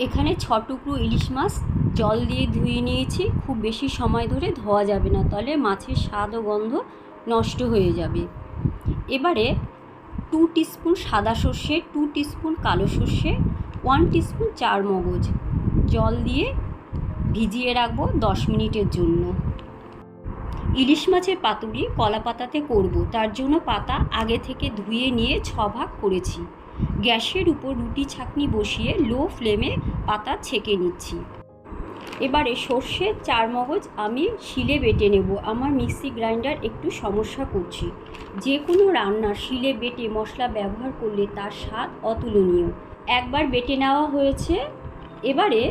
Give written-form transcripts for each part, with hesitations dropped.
এখানে 6 টুকরো ইলিশ মাছ জল দিয়ে ধুয়ে নিয়েছি। খুব বেশি সময় ধরে ধোয়া যাবে না, তাহলে মাছের স্বাদ ও গন্ধ নষ্ট হয়ে যাবে। এবারে 2 টিস্পুন সাদা সর্ষে, 2 টিস্পুন কালো সর্ষে, 1 টিস্পুন চার মগজ জল দিয়ে ভিজিয়ে রাখবো 10 মিনিটের জন্য। ইলিশ মাছের পাতুরি কলা পাতাতে করব, তার জন্য পাতা আগে থেকে ধুয়ে নিয়ে 6 ভাগ করেছি। গ্যাসের উপর রুটি ছাঁকনি বসিয়ে লো ফ্লেমে পাতা ছেঁকে নিচ্ছি। এবারে সর্ষে চার মগজ আমি শিলে বেটে নেব। আমার মিক্সি গ্রাইন্ডার একটু সমস্যা করছি। যে কোনো রান্নার শিলে বেটে মশলা ব্যবহার করলে তার স্বাদ অতুলনীয়। একবার বেটে নেওয়া হয়েছে। এবারে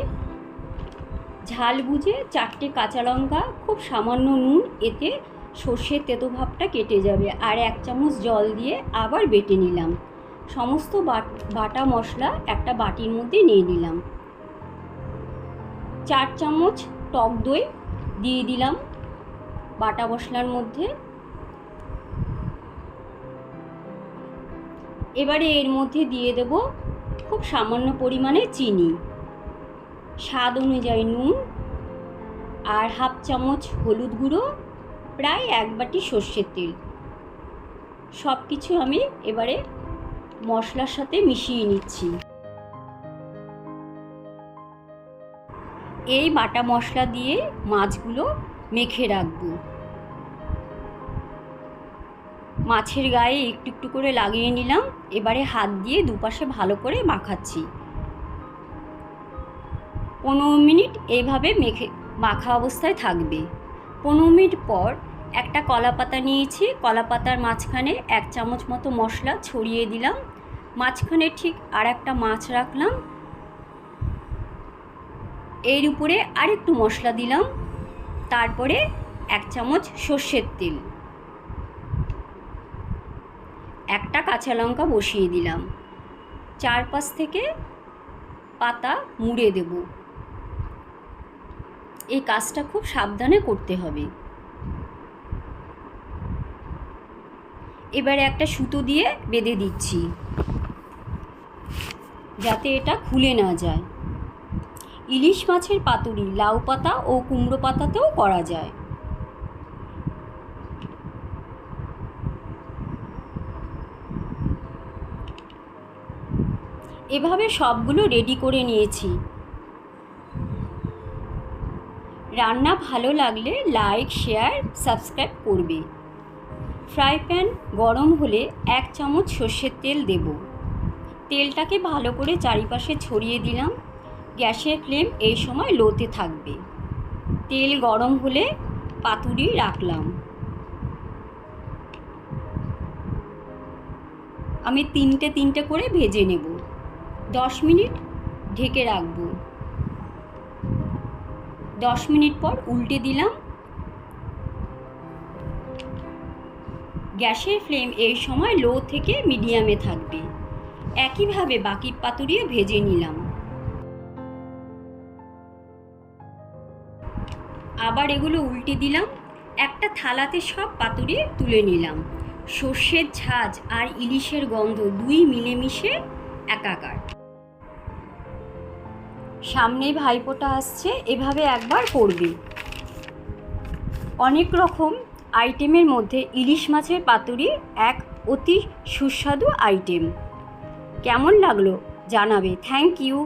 ঝাল বুঝে 4টে কাঁচা লঙ্কা, খুব সামান্য নুন, এতে সর্ষের তেতো ভাবটা কেটে যাবে। আর 1 চামচ জল দিয়ে আবার বেটে নিলাম। সমস্ত বাটা মশলা একটা বাটির মধ্যে নিয়ে নিলাম। 4 চামচ টক দই দিয়ে দিলাম বাটা মশলার মধ্যে। এবারে এর মধ্যে দিয়ে দেব খুব সামান্য পরিমাণে চিনি, স্বাদ অনুযায়ী নুন, আর 1/2 চামচ হলুদ গুঁড়ো, প্রায় 1 বাটি সর্ষের তেল। সব কিছু আমি এবারে মশলার সাথে মিশিয়ে নিচ্ছি। এই বাটা মশলা দিয়ে মাছগুলো মেখে রাখবো। মাছের গায়ে একটু একটু করে লাগিয়ে নিলাম। এবারে হাত দিয়ে দুপাশে ভালো করে মাখাচ্ছি। 15 মিনিট এইভাবে মাখা অবস্থায় থাকবে। 15 মিনিট পর একটা কলা পাতা নিয়েছি। কলা পাতার মাঝখানে 1 চামচ মতো মশলা ছড়িয়ে দিলাম। মাঝখানে ঠিক আর একটা মাছ রাখলাম। এর উপরে আরেকটু মশলা দিলাম। তারপরে 1 চামচ সর্ষের তেল, একটা কাঁচা লঙ্কা বসিয়ে দিলাম। চারপাশ থেকে পাতা মুড়ে দেব। এই কাজটা খুব সাবধানে করতে হবে। এবারে একটা সুতো দিয়ে বেঁধে দিচ্ছি যাতে এটা খুলে না যায়। ইলিশ মাছের পাতুরি লাউ পাতা ও কুমড়ো পাতাতেও করা যায়। এভাবে সবগুলো রেডি করে নিয়েছি। রান্না ভালো লাগলে লাইক, শেয়ার, সাবস্ক্রাইব করবে। ফ্রাই প্যান গরম হলে 1 চামচ সর্ষের তেল দেব। তেলটাকে ভালো করে চারিপাশে ছড়িয়ে দিলাম। গ্যাসের ফ্লেম এই সময় লোতে থাকবে। তেল গরম হলে পাতুরি রাখলাম। আমি 3টে করে ভেজে নেব। 10 মিনিট ঢেকে রাখবো। 10 মিনিট পর উল্টে দিলাম। গ্যাসের ফ্লেম এই সময় লো থেকে মিডিয়ামে থাকবে। একইভাবে বাকি পাতুরিও ভেজে নিলাম। আবার এগুলো উল্টে দিলাম। একটা থালাতে সব পাতুরি তুলে নিলাম। সর্ষের ঝাঁঝ আর ইলিশের গন্ধ দুই মিলেমিশে একাকার। সামনে ভাইফোঁটা আসছে, এভাবে একবার করবে। অনেক রকম আইটেমের মধ্যে ইলিশ মাছের পাতুরি এক অতি সুস্বাদু আইটেম। কেমন লাগলো জানাবে। Thank you.